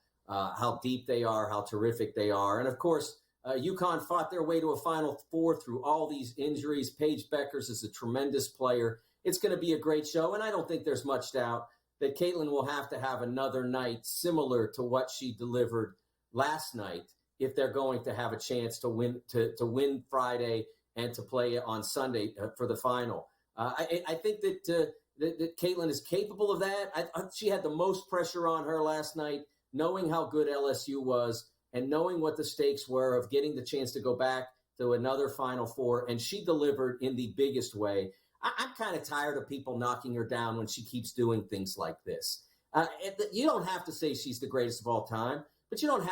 deep they are, how terrific they are. And, of course, UConn fought their way to a Final Four through all these injuries. Paige Beckers is a tremendous player. It's going to be a great show, and I don't think there's much doubt that Caitlin will have to have another night similar to what she delivered last night if they're going to have a chance to win Friday and to play on Sunday for the final. I think that Caitlin is capable of that. She had the most pressure on her last night, knowing how good LSU was and knowing what the stakes were of getting the chance to go back to another Final Four, and she delivered in the biggest way. I'm kind of tired of people knocking her down when she keeps doing things like this. You don't have to say she's the greatest of all time, but you don't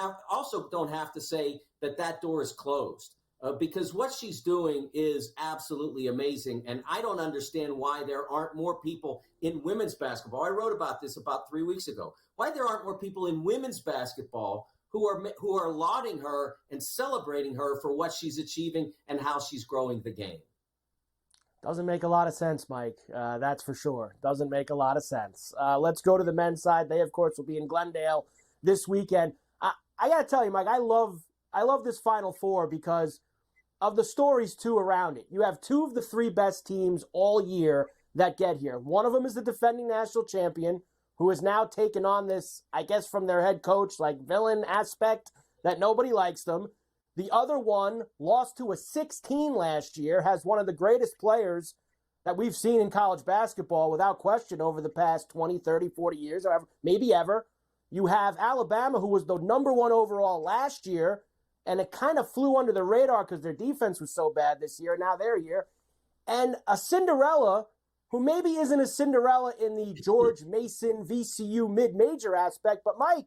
have to say that door is closed. Because what she's doing is absolutely amazing. And I don't understand why there aren't more people in women's basketball. I wrote about this about 3 weeks ago. Why there aren't more people in women's basketball who are lauding her and celebrating her for what she's achieving and how she's growing the game. Doesn't make a lot of sense, Mike. That's for sure. Doesn't make a lot of sense. Let's go to the men's side. They, of course, will be in Glendale this weekend. I got to tell you, Mike, I love this Final Four because of the stories, too, around it. You have two of the three best teams all year that get here. One of them is the defending national champion, who has now taken on this, I guess, from their head coach, like villain aspect that nobody likes them. The other one lost to a 16 last year, has one of the greatest players that we've seen in college basketball without question over the past 20, 30, 40 years, or maybe ever. You have Alabama, who was the number one overall last year, and it kind of flew under the radar because their defense was so bad this year. Now they're here. And a Cinderella, who maybe isn't a Cinderella in the George Mason VCU mid-major aspect, but Mike,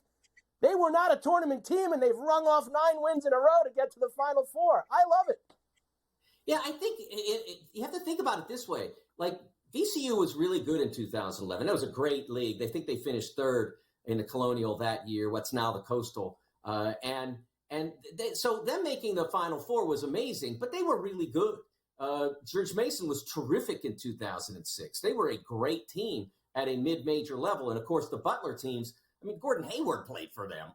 they were not a tournament team, and they've rung off 9 wins in a row to get to the Final Four. I love it. Yeah, I think you have to think about it this way. Like, VCU was really good in 2011. That was a great league. They think they finished third in the Colonial that year, what's now the Coastal. So them making the Final Four was amazing, but they were really good. George Mason was terrific in 2006. They were a great team at a mid-major level. And, of course, the Butler teams, I mean, Gordon Hayward played for them,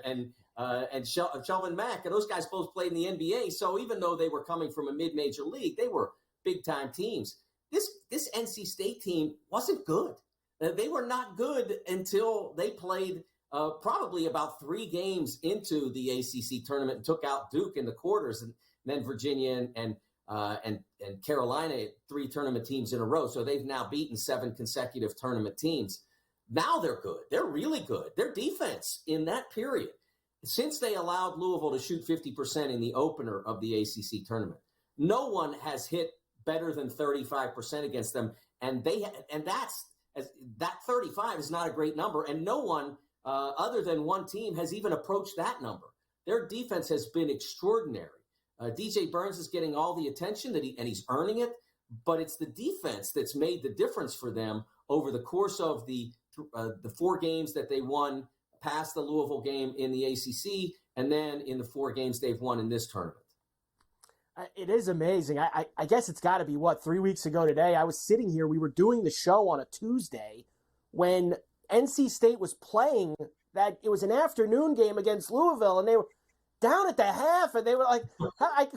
and Shelvin Mack, and those guys both played in the NBA. So even though they were coming from a mid-major league, they were big-time teams. This NC State team wasn't good. They were not good until they played probably about 3 games into the ACC tournament and took out Duke in the quarters, and then Virginia and Carolina, 3 tournament teams in a row. So they've now beaten 7 consecutive tournament teams. Now they're good. They're really good. Their defense in that period, since they allowed Louisville to shoot 50% in the opener of the ACC tournament, no one has hit better than 35% against them. And that 35 is not a great number. And no one other than one team has even approached that number. Their defense has been extraordinary. DJ Burns is getting all the attention and he's earning it, but it's the defense that's made the difference for them over the course of the 4 games that they won past the Louisville game in the ACC, and then in the 4 games they've won in this tournament. It is amazing. I guess it's got to be, 3 weeks ago today, I was sitting here, we were doing the show on a Tuesday when NC State was playing that. It was an afternoon game against Louisville, and they were down at the half, and they were like, I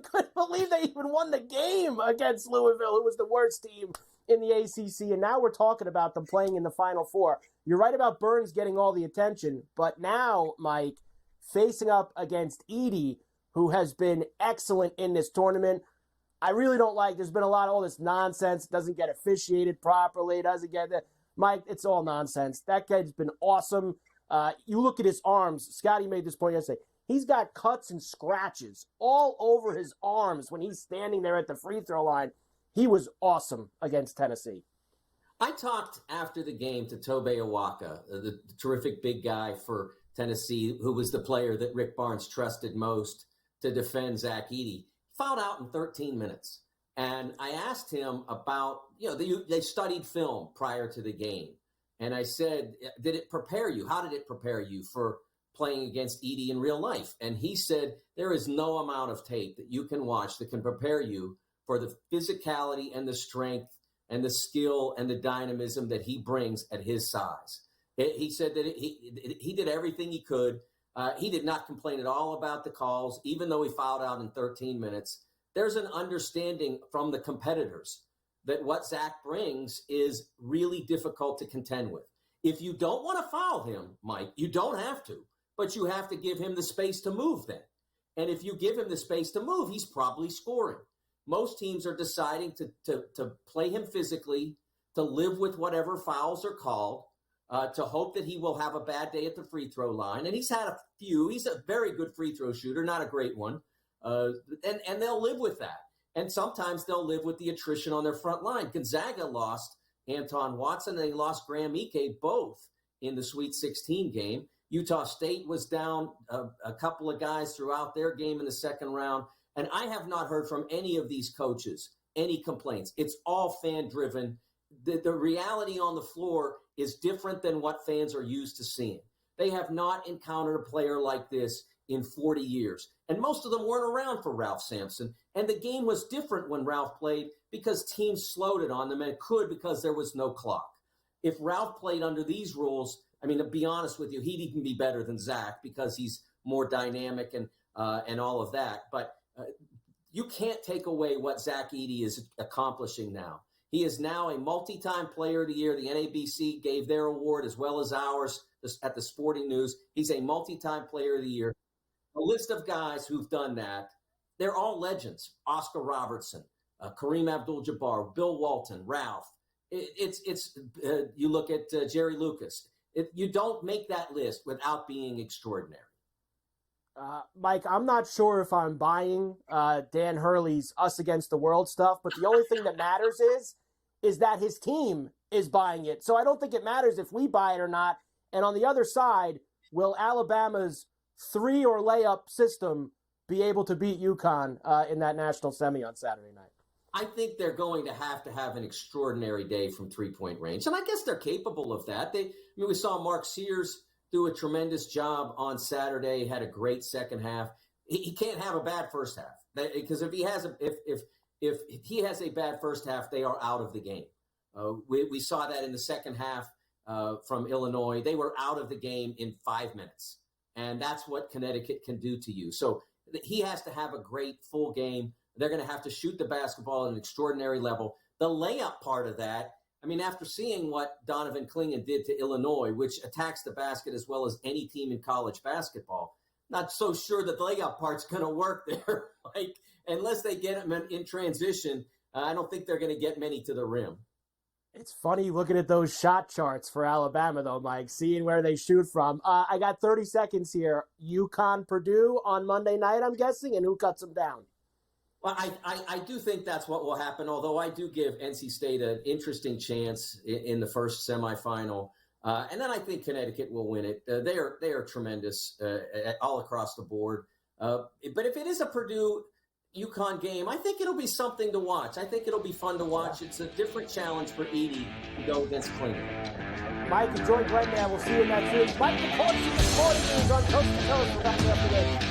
couldn't believe they even won the game against Louisville, who was the worst team in the ACC, and now we're talking about them playing in the Final Four. You're right about Burns getting all the attention, but now, Mike, facing up against Edey, who has been excellent in this tournament. I really don't like, there's been a lot of all this nonsense, doesn't get officiated properly, doesn't get that. Mike, it's all nonsense. That guy's been awesome. You look at his arms. Scotty made this point yesterday. He's got cuts and scratches all over his arms when he's standing there at the free throw line. He was awesome against Tennessee. I talked after the game to Tobe Awaka, the terrific big guy for Tennessee, who was the player that Rick Barnes trusted most to defend Zach Edey. Fouled out in 13 minutes. And I asked him about, they studied film prior to the game. And I said, did it prepare you? How did it prepare you for playing against Edey in real life? And he said, there is no amount of tape that you can watch that can prepare you for the physicality and the strength and the skill and the dynamism that he brings at his size. He said that he did everything he could. He did not complain at all about the calls, even though he fouled out in 13 minutes. There's an understanding from the competitors that what Zach brings is really difficult to contend with. If you don't want to foul him, Mike, you don't have to, but you have to give him the space to move then. And if you give him the space to move, he's probably scoring. Most teams are deciding to play him physically, to live with whatever fouls are called, to hope that he will have a bad day at the free throw line. And he's had a few. He's a very good free throw shooter, not a great one. And they'll live with that. And sometimes they'll live with the attrition on their front line. Gonzaga lost Anton Watson and they lost Graham Ike both in the Sweet 16 game. Utah State was down a couple of guys throughout their game in the second round. And I have not heard from any of these coaches any complaints. It's all fan-driven. The reality on the floor is different than what fans are used to seeing. They have not encountered a player like this in 40 years. And most of them weren't around for Ralph Sampson. And the game was different when Ralph played because teams slowed it on them and could because there was no clock. If Ralph played under these rules, I mean, to be honest with you, he'd even be better than Zach because he's more dynamic and all of that. But you can't take away what Zach Edey is accomplishing now. He is now a multi-time player of the year. The NABC gave their award as well as ours at the Sporting News. He's a multi-time player of the year. A list of guys who've done that, they're all legends. Oscar Robertson, Kareem Abdul-Jabbar, Bill Walton, Ralph. You look at Jerry Lucas. You don't make that list without being extraordinary. Mike, I'm not sure if I'm buying Dan Hurley's us against the world stuff, but the only thing that matters is that his team is buying it. So I don't think it matters if we buy it or not. And on the other side, will Alabama's 3 or layup system be able to beat UConn in that national semi on Saturday night? I think they're going to have an extraordinary day from three-point range. And I guess they're capable of that. We saw Mark Sears do a tremendous job on Saturday, had a great second half. He can't have a bad first half because if he has a bad first half, they are out of the game. We saw that in the second half from Illinois. They were out of the game in 5 minutes, and that's what Connecticut can do to you. So he has to have a great full game. They're going to have to shoot the basketball at an extraordinary level. The layup part of that, I mean, after seeing what Donovan Clingan did to Illinois, which attacks the basket as well as any team in college basketball, not so sure that the layup part's going to work there. Unless they get him in transition, I don't think they're going to get many to the rim. It's funny looking at those shot charts for Alabama, though, Mike, seeing where they shoot from. I got 30 seconds here. UConn, Purdue on Monday night, I'm guessing, and who cuts them down? Well, I do think that's what will happen, although I do give NC State an interesting chance in the first semifinal. And then I think Connecticut will win it. They are tremendous all across the board. But if it is a Purdue-UConn game, I think it'll be something to watch. I think it'll be fun to watch. It's a different challenge for Edey to go against Clingan. Mike, enjoy Brent now. We'll see you next week. Mike McCoy, the Sporting News on Coast to Coast. We're back after this.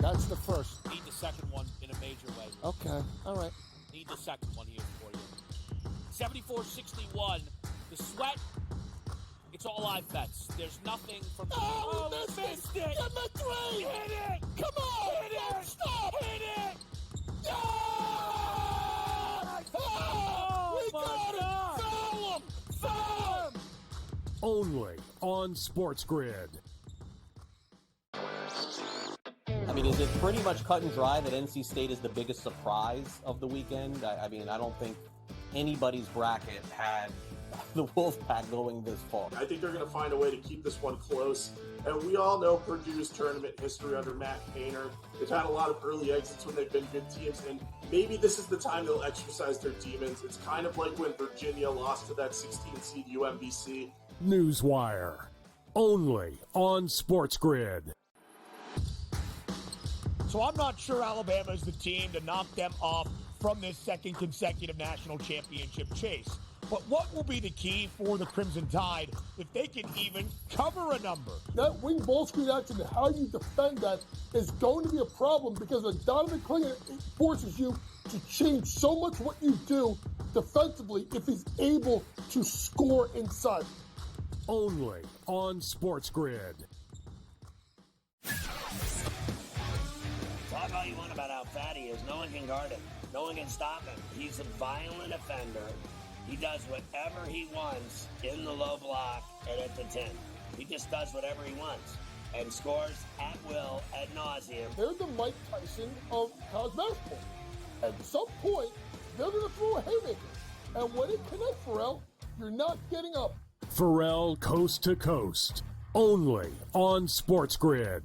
That's the first. Need the second one in a major way. Okay, all right. Need the second one here for you. 74-61. The sweat, it's all live bets. There's nothing from... Oh, we missed it! Get the three! Hit it! Come on! Hit Don't it! stop! Hit it! Yeah! Oh, we my got God! it! Foul him! Foul him! Only on SportsGrid. I mean, is it pretty much cut and dry that NC State is the biggest surprise of the weekend? I mean, I don't think anybody's bracket had the Wolfpack going this far. I think they're going to find a way to keep this one close. And we all know Purdue's tournament history under Matt Painter. They've had a lot of early exits when they've been good teams, and maybe this is the time they'll exercise their demons. It's kind of like when Virginia lost to that 16-seed UMBC. Newswire, only on SportsGrid. So I'm not sure Alabama is the team to knock them off from this second consecutive national championship chase. But what will be the key for the Crimson Tide if they can even cover a number? That wing ball screen action and how you defend that is going to be a problem because the Donovan Clingan forces you to change so much what you do defensively if he's able to score inside. Only on SportsGrid. Talk all you want about how fat he is. No one can guard him. No one can stop him. He's a violent offender. He does whatever he wants in the low block and at the 10. He just does whatever he wants and scores at will, ad nauseum. They're the Mike Tyson of college basketball. At some point, they're going to throw a haymaker. And when it connects, Ferrall, you're not getting up. Ferrall Coast to Coast, only on SportsGrid.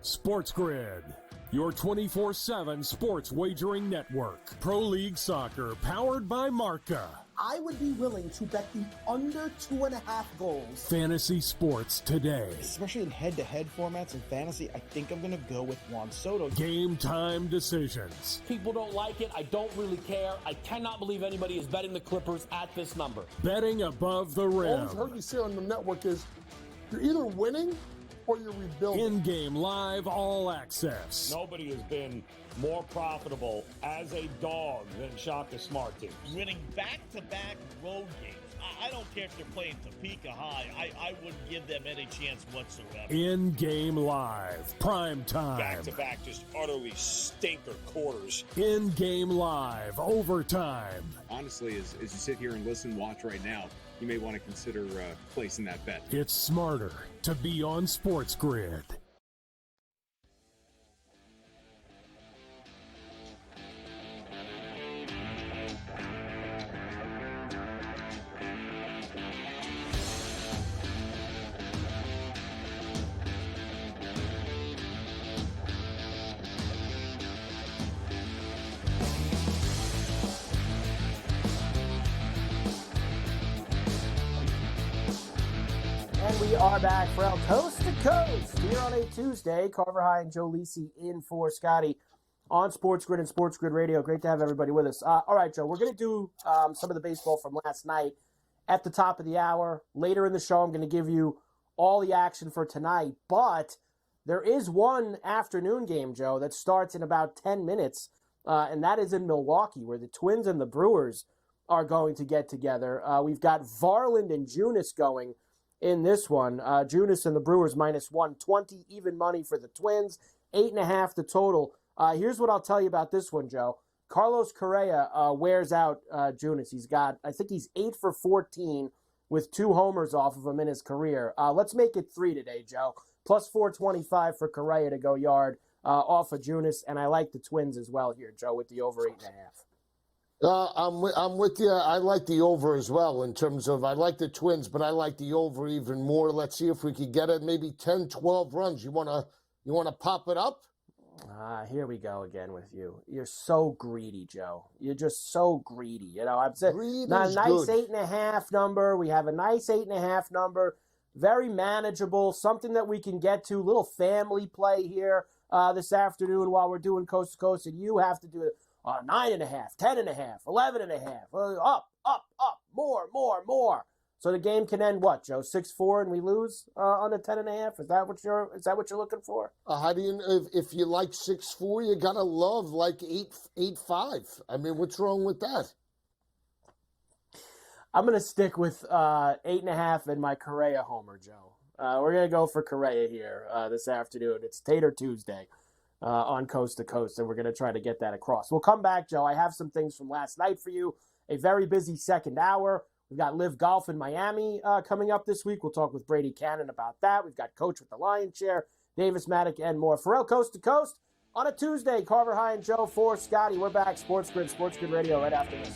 SportsGrid, your 24/7 sports wagering network. Pro League Soccer, powered by Marca. I would be willing to bet the under 2.5 goals. Fantasy sports today. Especially in head-to-head formats and fantasy, I think I'm going to go with Juan Soto. Game time decisions. People don't like it. I don't really care. I cannot believe anybody is betting the Clippers at this number. Betting above the rim. All I've heard you say on the network is you're either winning or you're rebuilding. In-game live all access. Nobody has been more profitable as a dog than Shaka Smart teams. Winning back-to-back road games. I don't care if they're playing Topeka High. I wouldn't give them any chance whatsoever. In-game live, prime time. Back-to-back, just utterly stinker quarters. In-game live, overtime. Honestly, as you sit here and listen, watch right now, you may want to consider placing that bet. It's smarter to be on SportsGrid. We are back from Coast to Coast here on a Tuesday. Carver High and Joe Lisi in for Scotty on SportsGrid and SportsGrid Radio. Great to have everybody with us. All right, Joe, we're going to do some of the baseball from last night at the top of the hour. Later in the show, I'm going to give you all the action for tonight. But there is one afternoon game, Joe, that starts in about 10 minutes, and that is in Milwaukee, where the Twins and the Brewers are going to get together. We've got Varland and Junis going in this one. Junis and the Brewers minus 120, even money for the Twins, 8.5 the total. Here's what I'll tell you about this one, Joe. Carlos Correa wears out Junis. I think he's 8 for 14 with 2 homers off of him in his career. Let's make it 3 today, Joe. Plus 425 for Correa to go yard off of Junis, and I like the Twins as well here, Joe, with the over 8.5. I'm with you. I like the over as well in terms of I like the Twins, but I like the over even more. Let's see if we could get it maybe 10, 12 runs. You wanna pop it up? Here we go again with you. You're so greedy, Joe. You're just so greedy. You know, I'm saying not a nice 8.5 number. We have a nice 8.5 number. Very manageable. Something that we can get to. Little family play here this afternoon while we're doing Coast to Coast, and you have to do it. 9.5, 10.5, 11.5, up, more. So the game can end what, Joe? 6-4 and we lose on the 10.5. Is that what you're looking for? How do you if you like 6-4, you gotta love like 8-5. I mean, what's wrong with that? I'm gonna stick with 8.5 and my Correa homer, Joe. We're gonna go for Correa here this afternoon. It's Tater Tuesday. On Coast to Coast, and we're going to try to get that across. We'll come back, Joe. I have some things from last night for you. A very busy second hour. We've got Live Golf in Miami coming up this week. We'll talk with Brady Cannon about that. We've got Coach with the Lion Chair, Davis Maddock, and more. Ferrall Coast to Coast on a Tuesday. Carver High and Joe for Scotty. We're back. Sports Grid Radio right after this.